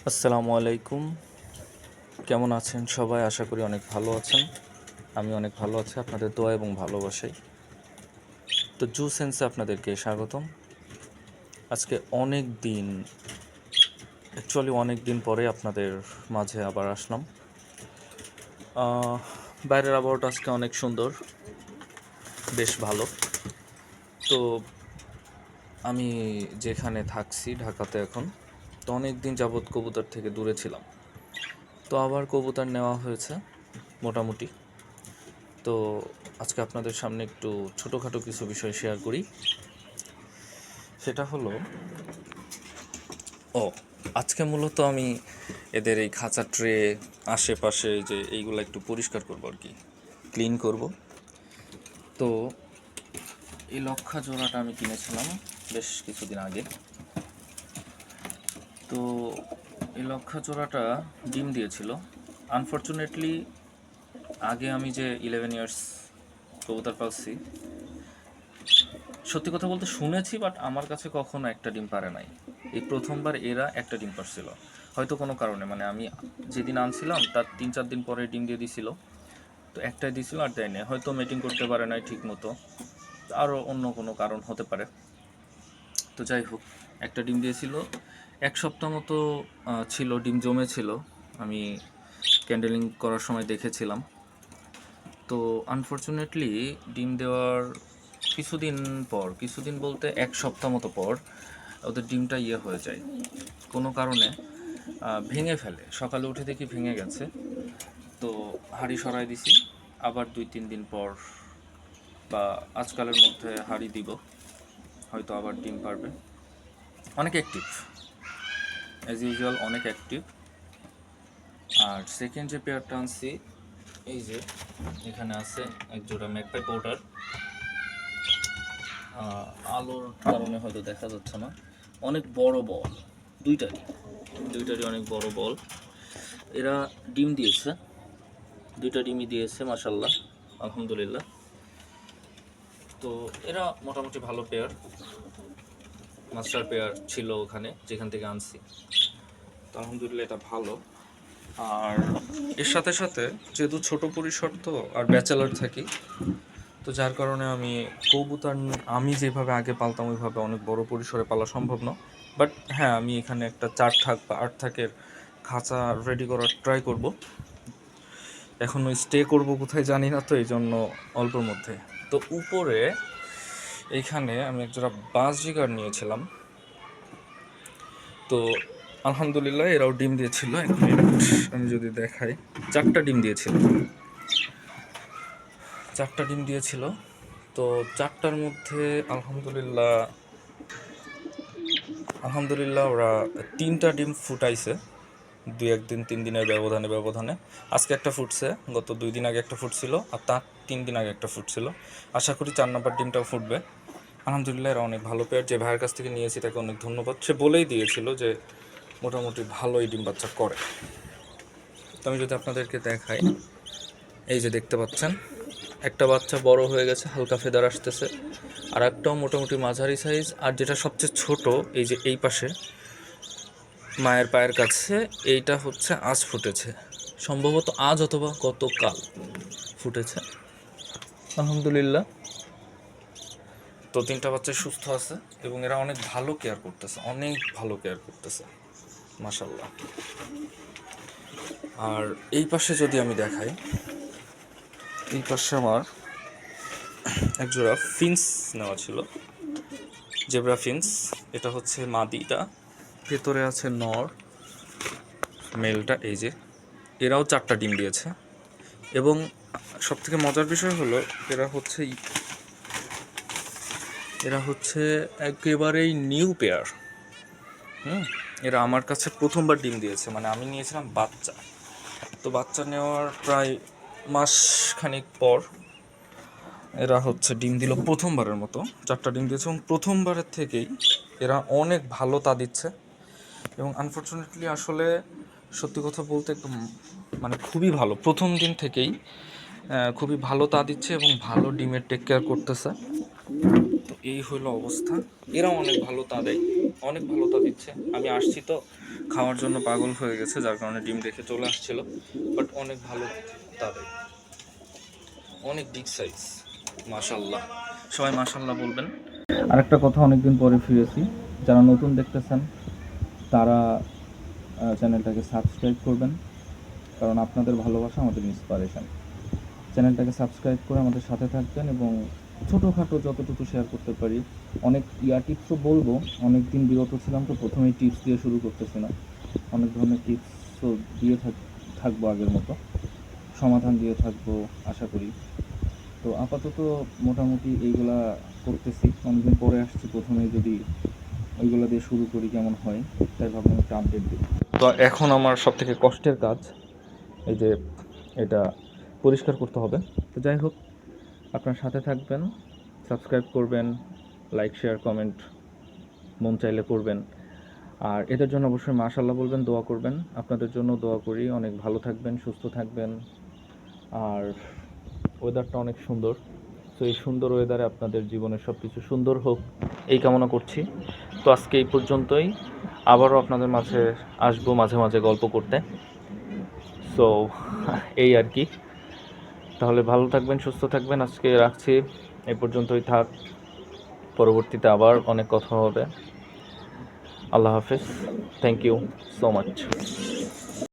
আসসালামু আলাইকুম। কেমন আছেন সবাই? আশা করি অনেক ভালো আছেন। আমি অনেক ভালো আছি আপনাদের দোয়া এবং ভালোবাসায়। তো জু সেন্সে আপনাদেরকে স্বাগতম। আজকে অনেক দিন পরে আপনাদের মাঝে আবার আসলাম। বাইরের আবহাওয়াটা আজকে অনেক সুন্দর, বেশ ভালো। তো আমি যেখানে থাকছি ঢাকাতে এখন, তো অনেক দিন যাবৎ কবুতর থেকে দূরে ছিলাম। তো আবার কবুতর নেওয়া হয়েছে মোটামুটি। তো আজকে আপনাদের সামনে একটু ছোটোখাটো কিছু বিষয় শেয়ার করি। সেটা হলো আজকে মূলত আমি এদের এই খাঁচা ট্রে আশেপাশে যে এইগুলো একটু পরিষ্কার করব আর কি, ক্লিন করব। তো এই লক্ষা জোড়াটা আমি কিনেছিলাম বেশ কিছুদিন আগে। তো এই লক্ষা জোড়াটা ডিম দিয়েছিল। আনফর্চুনেটলি আগে আমি যে 11 ইয়ার্স কবুতর পালছি, সত্যি কথা বলতে শুনেছি, বাট আমার কাছে কখনো একটা ডিম পারে নাই। এই প্রথমবার এরা একটা ডিম পারছিল, হয়তো কোনো কারণে, মানে আমি যেদিন আনছিলাম তার 3-4 দিন পরে ডিম দিয়ে দিছিল। তো একটাই দিছিল আর দেয়নি, হয়তো মিটিং করতে পারে নাই ঠিক মতো, আরও অন্য কোনো কারণ হতে পারে। তো যাই হোক, একটা ডিম দিয়েছিল। 1 সপ্তাহ মতো ছিল, ডিম জমেছিল, আমি ক্যান্ডেলিং করার সময় দেখেছিলাম। তো আনফর্চুনেটলি ডিম দেওয়ার কিছুদিন বলতে 1 সপ্তাহ মতো পর ওদের ডিমটা হয়ে যায় কোনো কারণে, ভেঙে ফেলে। সকালে উঠে দেখি ভেঙে গেছে। তো হাঁড়ি সরাই দিছি, আবার 2-3 দিন পর বা আজকালের মধ্যে হাঁড়ি দিব, হয়তো আবার ডিম পারবে। অনেক অ্যাক্টিভ, অ্যাজ ইউজুয়াল অনেক অ্যাক্টিভ। আর সেকেন্ড যে পেয়ারটা আনছি, এই যে এখানে আছে এক জোড়া ম্যাকপাই পাউডার। আলোর কারণে হয়তো দেখা যাচ্ছে না, অনেক বড় বল, দুইটারই অনেক বড় বল। এরা ডিম দিয়েছে, 2টা ডিমই দিয়েছে মাশাল্লাহ, আলহামদুলিল্লাহ। তো এরা মোটামুটি ভালো পেয়ার, মাস্টার পেয়ার ছিল ওখানে যেখান থেকে আনছি। তো আলহামদুলিল্লাহ এটা ভালো। আর এর সাথে সাথে যেহেতু ছোট পরিসর তো আর ব্যাচেলার থাকি, তো যার কারণে আমি যেভাবে আগে পালতাম ওইভাবে অনেক বড় পরিসরে পালা সম্ভব না। বাট হ্যাঁ, আমি এখানে একটা 4 থাক বা 8 থাকের খাঁচা রেডি করার ট্রাই করব। এখন ওই স্টে করব কোথায় জানি না, তো এই জন্য অল্পর মধ্যে। তো উপরে এইখানে আমি একজোড়া বাজরিগার নিয়েছিলাম। তো আলহামদুলিল্লাহ এরাও ডিম দিয়েছিল। এক মিনিট আমি যদি দেখাই, 4টা ডিম দিয়েছিল। তো 4টার মধ্যে আলহামদুলিল্লাহ ওরা 3টা ডিম ফুটাইছে 2-1 দিন 3 দিনের ব্যবধানে। আজকে একটা ফুটছে, গত 2 দিন আগে একটা ফুটছিল, আর তার 3 দিন আগে একটা ফুটছিল। আশা করি 4 নম্বর ডিমটাও ফুটবে। আলহামদুলিল্লাহ এরা অনেক ভালো পেয়ার। যে ভাইয়ের কাছ থেকে নিয়েছি তাকে অনেক ধন্যবাদ। সে বলেই দিয়েছিল যে মোটামুটি ভালোই ডিম বাচ্চা করে। তো আমি যদি আপনাদেরকে দেখাই, এই যে দেখতে পাচ্ছেন, একটা বাচ্চা বড় হয়ে গেছে, হালকা ফেদার আসতেছে, আর একটাও মোটামুটি মাঝারি সাইজ। আর যেটা সবচেয়ে ছোট, এই যে এই পাশে মায়ের পায়ের কাছে, এইটা হচ্ছে আজ ফুটেছে, সম্ভবত আজ অথবা গতকাল ফুটেছে। আলহামদুলিল্লাহ। তো 3টা বাচ্চা সুস্থ আছে এবং এরা অনেক ভালো কেয়ার করতেছে, মাশাল্লাহ। আর এই পাশে যদি আমি দেখাই, এই পাশে আমার একজোড়া ফিন্স নেওয়া ছিল, জেব্রা ফিন্স। এটা হচ্ছে মাদিটা, ভেতরে আছে নর, মেলটা এই যে। এরাও 4টা ডিম দিয়েছে এবং সবথেকে মজার বিষয় হলো এরা হচ্ছে একেবারেই নিউ পেয়ার। এরা আমার কাছে প্রথমবার ডিম দিয়েছে, মানে আমি নিয়েছিলাম বাচ্চা। তো বাচ্চা নেওয়ার প্রায় মাস খানিক পর এরা হচ্ছে ডিম দিল প্রথমবারের মতো। 4টা ডিম দিয়েছে এবং প্রথমবারের থেকেই এরা অনেক ভালো তা দিচ্ছে। এবং আনফর্চুনেটলি আসলে সত্যি কথা বলতে একদম মানে খুবই ভালো, প্রথম দিন থেকেই খুবই ভালো তা দিচ্ছে এবং ভালো ডিমের টেক কেয়ার করতেছে। তো এই হলো অবস্থা, এরাও অনেক ভালো তা দেয়। অনেক ভালোতা দিচ্ছে। আমি আসছি তো খাওয়ার জন্য পাগল হয়ে গেছে, যার কারণে ডিম দেখে চলে আসছিল, বাট অনেক ভালো তা দেয়, অনেক বিগ সাইজ, মাশাল্লাহ। সবাই মাশাল্লাহ বলবেন। আরেকটা কথা, অনেকদিন পরে ফিরেছি, যারা নতুন দেখতেছেন তারা চ্যানেলটাকে সাবস্ক্রাইব করবেন, কারণ আপনাদের ভালোবাসা আমাদের ইন্সপিরেশন। চ্যানেলটাকে সাবস্ক্রাইব করে আমাদের সাথে থাকবেন এবং ছোটোখাটো যতটুকু শেয়ার করতে পারি, অনেক টিপসও বলবো। অনেক দিন বিরত ছিলাম তো প্রথমেই টিপস দিয়ে শুরু করতেছি না, অনেক ধরনের টিপসও দিয়ে থাকবো আগের মতো, সমাধান দিয়ে থাকবো আশা করি। তো আপাতত মোটামুটি এইগুলা করতেছি, অনেকদিন পরে আসছি, প্রথমেই যদি ওইগুলো দিয়ে শুরু করি কেমন হয়, তাই ভাবলাম একটা আপডেট দিই। তো এখন আমার সবথেকে কষ্টের কাজ এই যে এটা পরিষ্কার করতে হবে। তো যাই হোক, আপনার সাথে থাকবেন, সাবস্ক্রাইব করবেন, লাইক শেয়ার কমেন্ট মন চাইলে করবেন। আর এদের জন্য অবশ্যই মাশাআল্লাহ বলবেন, দোয়া করবেন। আপনাদের জন্য দোয়া করি, অনেক ভালো থাকবেন, সুস্থ থাকবেন। আর ওয়েদারটা অনেক সুন্দর, তো এই সুন্দর ওয়েদারে আপনাদের জীবনের সব কিছু সুন্দর হোক এই কামনা করছি। তো আজকে এই পর্যন্তই, আবারও আপনাদের মাঝে আসবো মাঝে মাঝে গল্প করতে। সো এই আর কি। তাহলে ভালো থাকবেন, সুস্থ থাকবেন, আজকে রাখছি, এই পর্যন্তই থাক। পরবর্তীতে আবার অনেক কথা হবে। আল্লাহ হাফেজ, থ্যাংক ইউ সো মাচ।